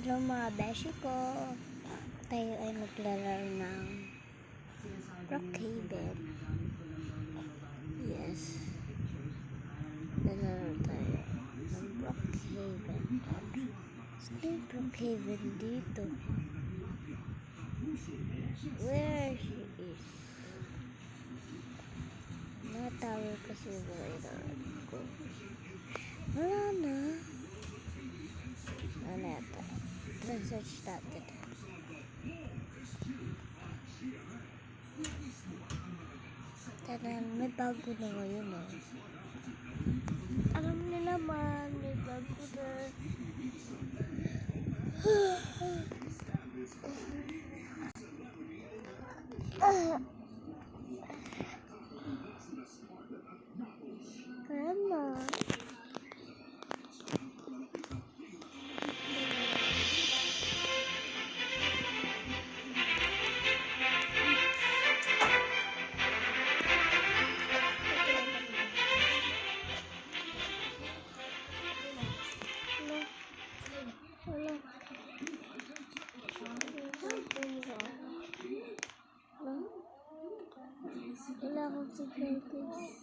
Hello mga beshi ko. Tayo ay maglalaro ng Brookhaven. Yes. Lalaro tayo ng Brookhaven. Saan yung Brookhaven dito? Where she is? Natawag kasi ba ilan ko? Wala na. Wala ito. Search natin. Tanan, may bago na ngayon eh. Alam niyo naman, may bago na. Tama. Wala akong signal guys.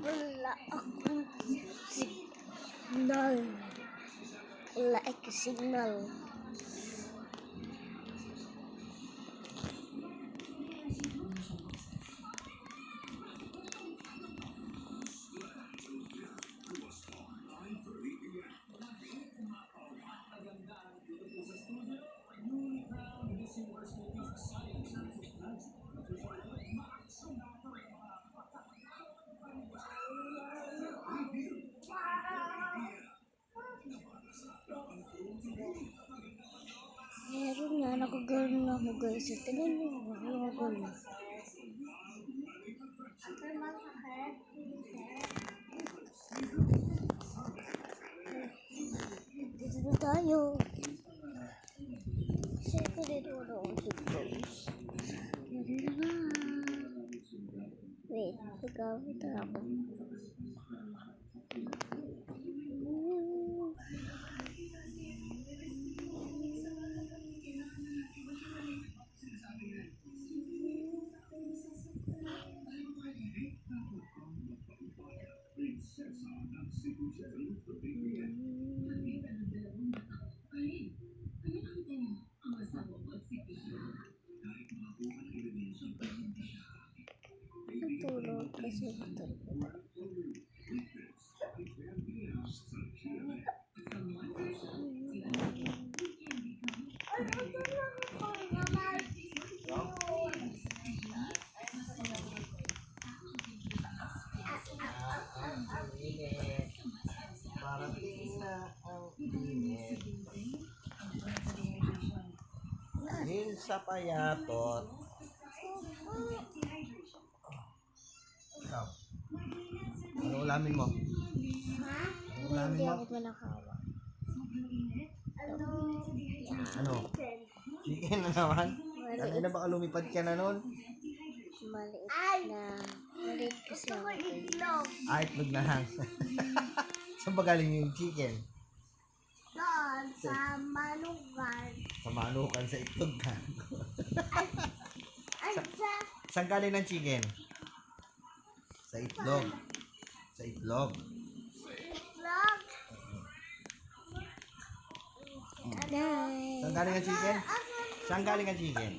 Wala akong signal. Wala akong signal. Meron nga, nakagano na ako guys. Tingnan mo ako, nakagano. Dito na tayo. Siyempre dito wala akong signal. Wait, pagkakita ako. Natulog kasi ito. Parating na ang init. Dahil sa payatot. Ikaw, ano ulamin mo? Ano ulamin Hindi mo? ako manakawa. Ano? Chicken na naman? Ano na baka lumipad ka na nun? Maliit na. Maliit kasi ako. Itlog na lang. Saan ba galing yung chicken? Doon, sa manukan. Sa manukan, sa itlog ka. Sa Saan galing ng chicken? Sa itlog. Sa itlog. itlog. Saan galing ang chicken? Saan galing ang chicken?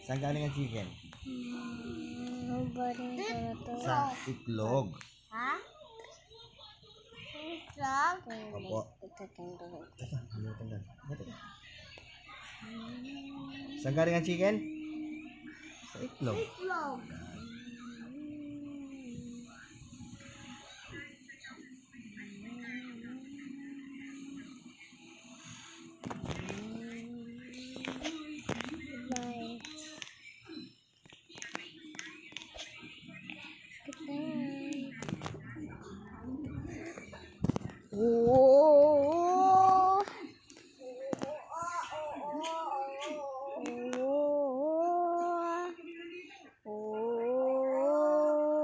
Saan galing ang chicken? Baling ko na to. Sa itlog. Ha? Itlog? Opo. Itatanggal. Saan galing ang chicken? Sa itlog. Itlog. Bye. Good night. Oh. Oh.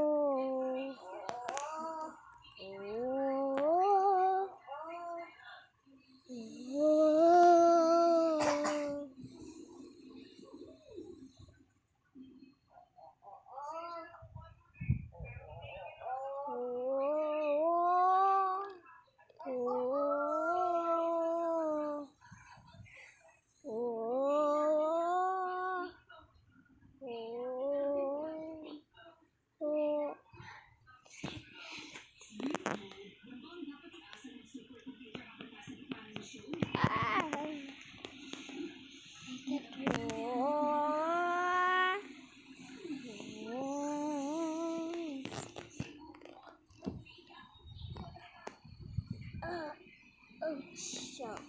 Oh, shucks.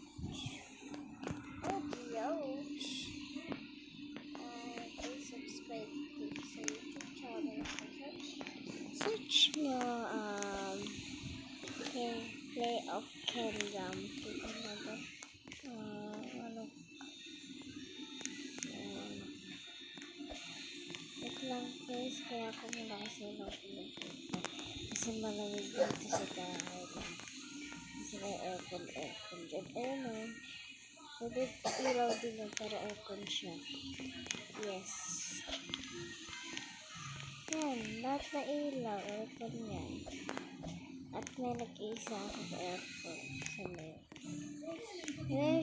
Oh, ouch. Please subscribe to sa YouTube channel. Search nyo, Play of Kingdom. Kita na ba? Ano? Wait lang guys, kaya ako muna kasi nagpapalito. Kasi malamig dito sa bahay. Kasi may aircon dyan. Ayun o. Pwede ilaw din yun, pero aircon siya. Yes. Yan, lahat na ilaw, aircon yan. At may nag-iisa ako sa aircon. Sa may.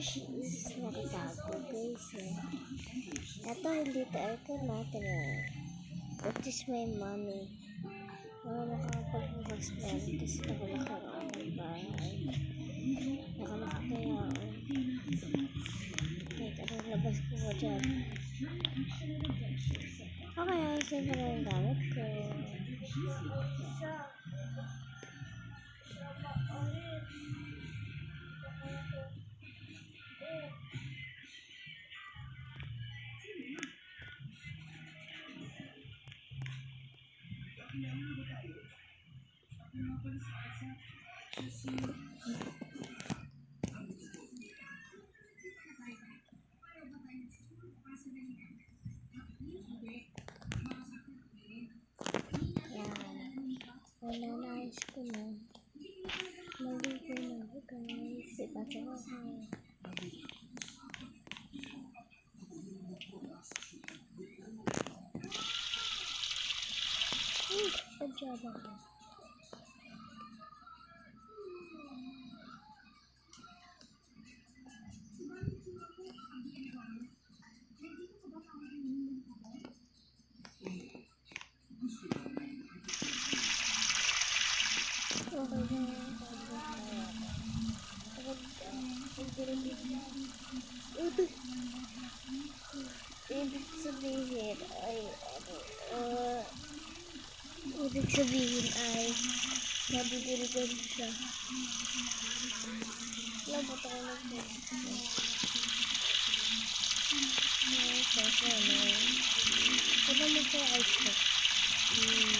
She is nakatago guys eh. Ito hindi ito aircon natin eh. That is my money. Wala nakakapagbukas na yan kasi nakalaki ang aking bahay. Nakalaki kaya ako. Wait, anong labas ko ba dyan? Okay, ayos na pala yung gamit ko. Yan. Naayos ko na. Maligo na ako guys. Diba sa bahay? Pajama ko. Okay na. Ibig sabihin ay nadidiligan siya. Labot ako ng ito naman sa ice cream.